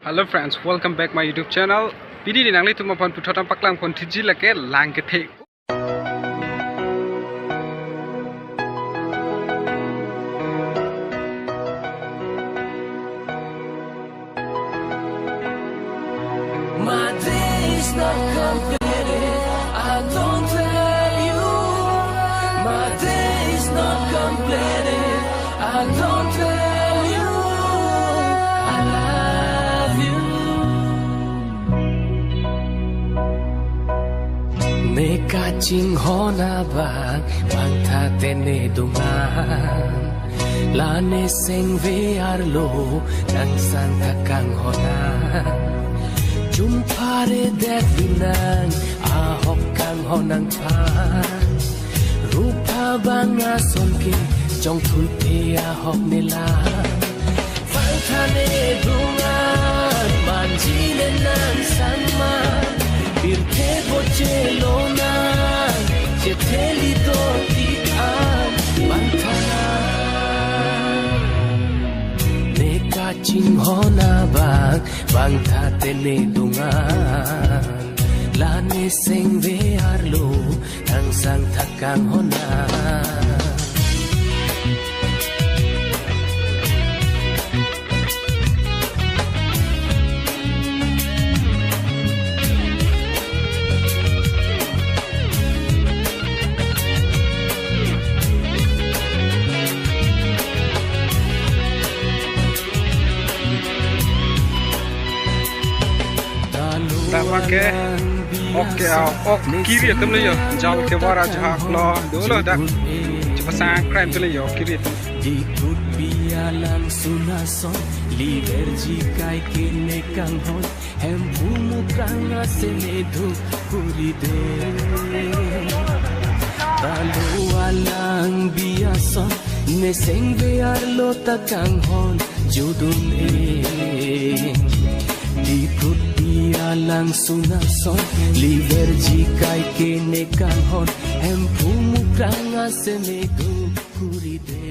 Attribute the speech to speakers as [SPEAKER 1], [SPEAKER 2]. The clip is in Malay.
[SPEAKER 1] Hello friends, welcome back my YouTube channel. Pidi dinang li tuma pon puthotang paklam kon thiji lake lang ke the.
[SPEAKER 2] My day's not completed. I don't tell you. My day's not completed. I don't tell you. I love you. Neka ching hona bang tha tene dungan. La ne seng ve arlo nang sang takang hona. Jumpare det binang ahok kang honang pan rupa banga sonke jong thulte ahok nila fangthane dungan manjile nan sama birke boche lona chetheli do tikan manthana Kaching hona bang tha tene dungan lane seng ve arlo thang sang thakang hona
[SPEAKER 1] Pakai oke kiri itu le yo jauh ke barat jahak lo dulu dak coba sang crime tu le yo kiri itu
[SPEAKER 2] di kut bialang sunason liber jikai kene kang hon hem pumu kanga sene du kuride talu alang biason ne seng bear lo takang hon judun di kut bialang sunason liber jikai kene kang hon hem pumu kanga sene du kuride